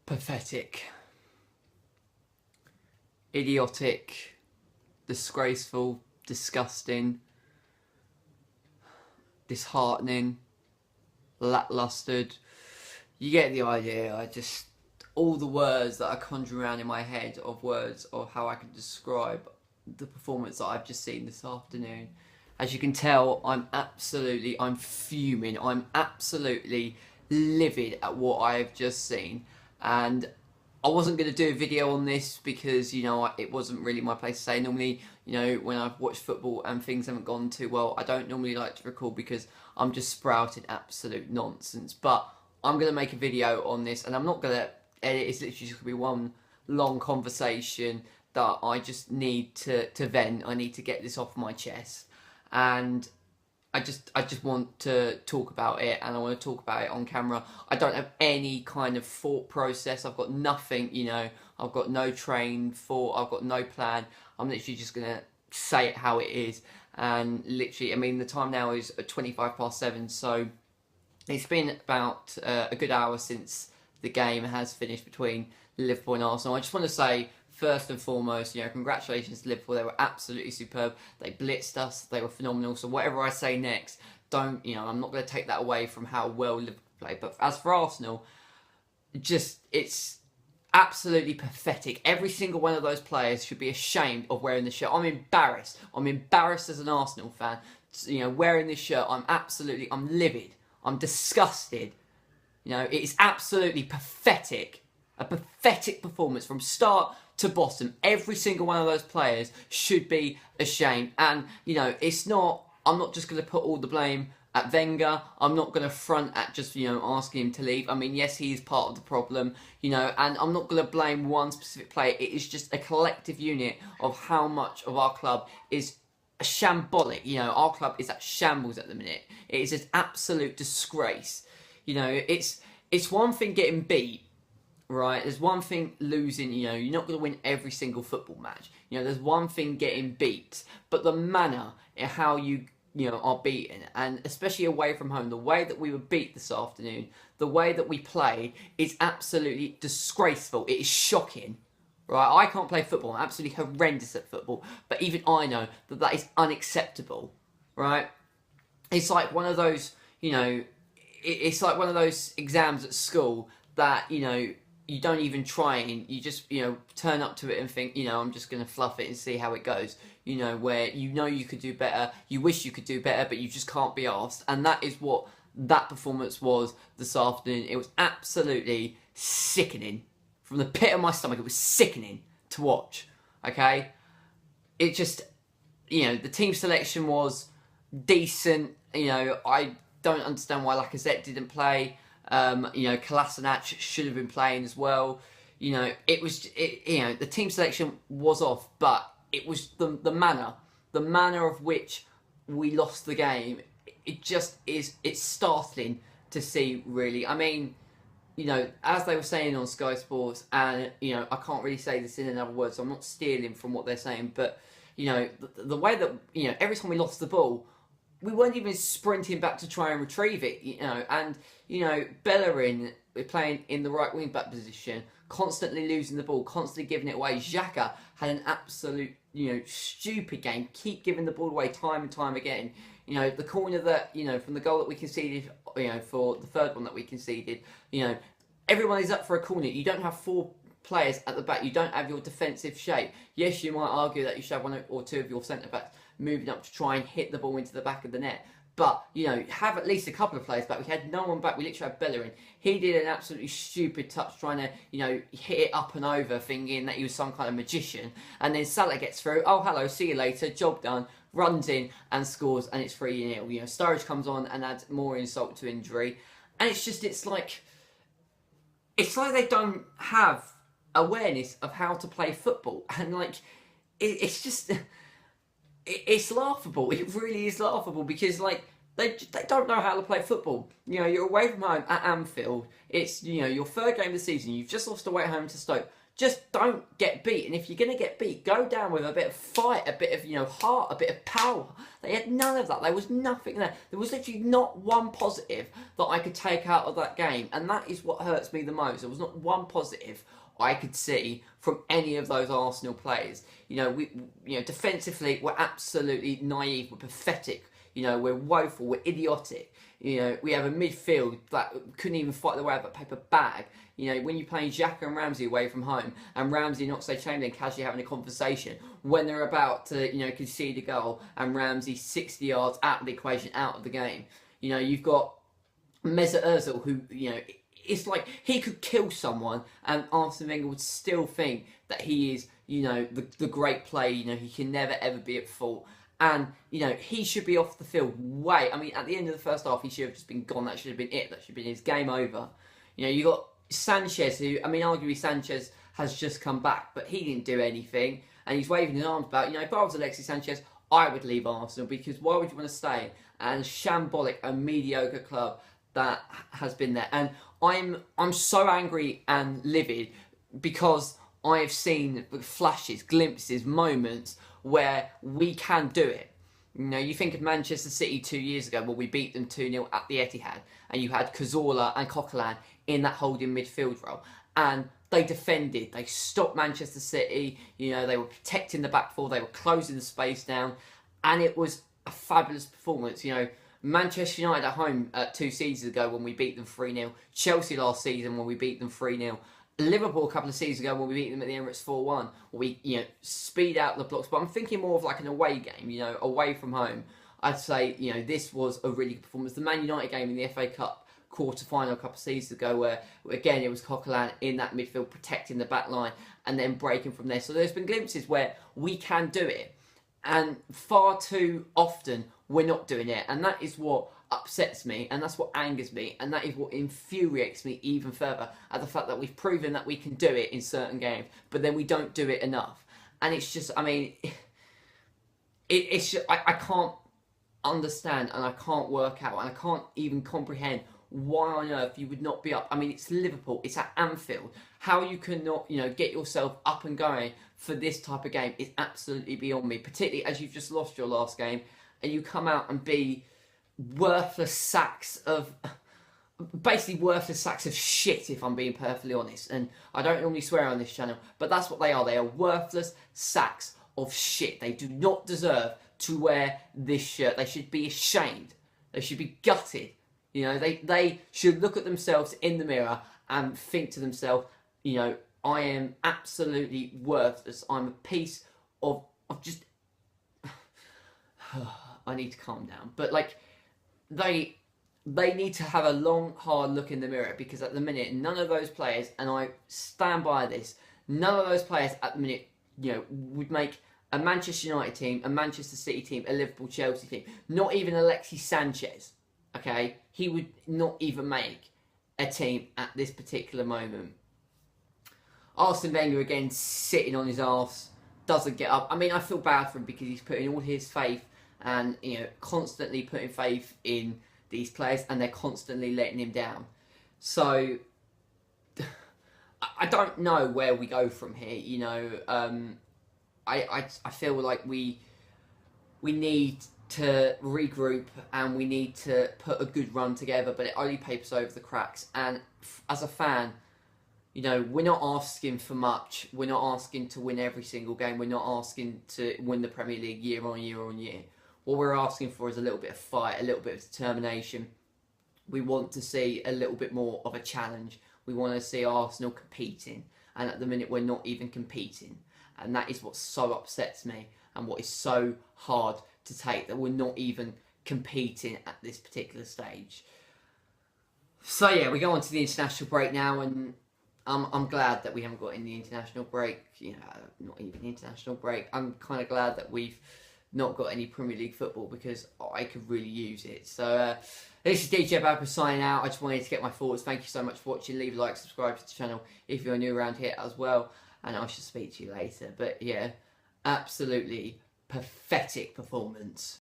Pathetic, idiotic, disgraceful, disgusting, disheartening, lacklustered. You get the idea. All the words that I conjure around in my head of words of how I can describe the performance that I've just seen this afternoon. As you can tell, I'm fuming. I'm absolutely livid at what I've just seen. And I wasn't going to do a video on this because, it wasn't really my place to say. Normally, when I've watched football and things haven't gone too well, I don't normally like to record because I'm just sprouting absolute nonsense. But I'm going to make a video on this, and I'm not going to edit. It's literally just going to be one long conversation that I just need to vent. I need to get this off my chest. And I just want to talk about it, and I want to talk about it on camera. I don't have any kind of thought process. I've got nothing, I've got no trained thought. I've got no plan. I'm literally just going to say it how it is. And literally, the time now is 7:25, so it's been about a good hour since the game has finished between Liverpool and Arsenal. I just want to say, first and foremost, congratulations to Liverpool. They were absolutely superb. They blitzed us. They were phenomenal. So whatever I say next, I'm not going to take that away from how well Liverpool played. But as for Arsenal, it's absolutely pathetic. Every single one of those players should be ashamed of wearing the shirt. I'm embarrassed. I'm embarrassed as an Arsenal fan. Wearing this shirt, I'm livid. I'm disgusted. It is absolutely pathetic. A pathetic performance from start to bottom. Every single one of those players should be ashamed. And, I'm not just going to put all the blame at Wenger. I'm not going to front at just, asking him to leave. Yes, he is part of the problem, and I'm not going to blame one specific player. It is just a collective unit of how much of our club is shambolic. Our club is at shambles at the minute. It is an absolute disgrace. It's one thing getting beat, right? There's one thing losing, you're not going to win every single football match. There's one thing getting beat, but the manner in how you are beaten, and especially away from home, the way that we were beat this afternoon, the way that we played is absolutely disgraceful. It is shocking, right? I can't play football. I'm absolutely horrendous at football, but even I know that is unacceptable, right? It's like one of those, it's like one of those exams at school that, you don't even try and you just, turn up to it and think, I'm just going to fluff it and see how it goes. Where you could do better, you wish you could do better, but you just can't be asked. And that is what that performance was this afternoon. It was absolutely sickening. From the pit of my stomach, it was sickening to watch, okay? It just, the team selection was decent. I don't understand why Lacazette didn't play. Kolasinac should have been playing as well. The team selection was off, but it was the manner of which we lost the game. It's startling to see, really. As they were saying on Sky Sports, and, I can't really say this in another word, so I'm not stealing from what they're saying, but, the way that, every time we lost the ball, we weren't even sprinting back to try and retrieve it, and, Bellerin playing in the right wing-back position, constantly losing the ball, constantly giving it away. Xhaka had an absolute, stupid game, keep giving the ball away time and time again. The corner that, from the goal that we conceded, for the third one that we conceded, everyone is up for a corner. You don't have four players at the back. You don't have your defensive shape. Yes, you might argue that you should have one or two of your centre-backs moving up to try and hit the ball into the back of the net. But, have at least a couple of players back. We had no one back. We literally had Bellerin. He did an absolutely stupid touch trying to, hit it up and over, thinking that he was some kind of magician. And then Salah gets through. Oh, hello, see you later. Job done. Runs in and scores, and it's 3-0. Sturridge comes on and adds more insult to injury. And it's like they don't have awareness of how to play football. And, it's just... It's laughable. It really is laughable because, they don't know how to play football. You're away from home at Anfield. It's, your third game of the season. You've just lost away at home to Stoke. Just don't get beat. And if you're going to get beat, go down with a bit of fight, a bit of, heart, a bit of power. They had none of that. There was nothing there. There was literally not one positive that I could take out of that game. And that is what hurts me the most. There was not one positive I could see from any of those Arsenal players. Defensively, we're absolutely naive. We're pathetic. We're woeful. We're idiotic. We have a midfield that couldn't even fight their way out of a paper bag. When you're playing Xhaka and Ramsey away from home, and Ramsey and Oxlade-Chamberlain casually having a conversation when they're about to, concede a goal, and Ramsey 60 yards out of the equation, out of the game. You've got Mesut Ozil, who, it's like he could kill someone, and Arsene Wenger would still think that he is, the great player. He can never ever be at fault. And, he should be off the field at the end of the first half, he should have just been gone. That should have been it. That should have been his game over. You got Sanchez, who, arguably Sanchez has just come back, but he didn't do anything. And he's waving his arms about. If I was Alexis Sanchez, I would leave Arsenal, because why would you want to stay and shambolic and mediocre club that has been there? And I'm so angry and livid because I have seen flashes, glimpses, moments where we can do it. You think of Manchester City 2 years ago, where we beat them 2-0 at the Etihad, and you had Cazorla and Coquelin in that holding midfield role, and they defended, they stopped Manchester City, they were protecting the back four, they were closing the space down, and it was a fabulous performance. Manchester United at home 2 seasons ago when we beat them 3-0, Chelsea last season when we beat them 3-0, Liverpool a couple of seasons ago when we beat them at the Emirates 4-1, we speed out the blocks. But I'm thinking more of like an away game, away from home. I'd say this was a really good performance. The Man United game in the FA Cup quarter-final a couple of seasons ago, where again it was Coquelin in that midfield protecting the back line and then breaking from there. So there's been glimpses where we can do it, and far too often we're not doing it, and that is what upsets me, and that's what angers me, and that is what infuriates me even further, at the fact that we've proven that we can do it in certain games, but then we don't do it enough. And it's just, it's just, I can't understand, and I can't work out, and I can't even comprehend why on earth you would not be up. It's Liverpool, it's at Anfield. How you cannot, get yourself up and going for this type of game is absolutely beyond me, particularly as you've just lost your last game, and you come out and be worthless sacks of shit, if I'm being perfectly honest. And I don't normally swear on this channel, but that's what they are. They are worthless sacks of shit. They do not deserve to wear this shirt. They should be ashamed. They should be gutted. They should look at themselves in the mirror and think to themselves, I am absolutely worthless. I'm a piece of just I need to calm down. But they need to have a long, hard look in the mirror, because at the minute, none of those players, and I stand by this, none of those players at the minute, would make a Manchester United team, a Manchester City team, a Liverpool Chelsea team. Not even Alexis Sanchez, okay? He would not even make a team at this particular moment. Arsene Wenger, again, sitting on his arse, doesn't get up. I feel bad for him, because he's putting all his faith and constantly putting faith in these players, and they're constantly letting him down. So I don't know where we go from here. I feel like we need to regroup, and we need to put a good run together, but it only papers over the cracks. And as a fan, we're not asking for much. We're not asking to win every single game. We're not asking to win the Premier League year on year on year. What we're asking for is a little bit of fight, a little bit of determination. We want to see a little bit more of a challenge. We want to see Arsenal competing. And at the minute, we're not even competing. And that is what so upsets me, and what is so hard to take, that we're not even competing at this particular stage. So yeah, we go on to the international break now, and I'm glad that we haven't got in the international break. Not even the international break. I'm kind of glad that we've not got any Premier League football, because I could really use it. So this is DJ Bagpuss signing out. I just wanted to get my thoughts. Thank you so much for watching. Leave a like, subscribe to the channel if you're new around here as well, and I shall speak to you later. But yeah, absolutely pathetic performance.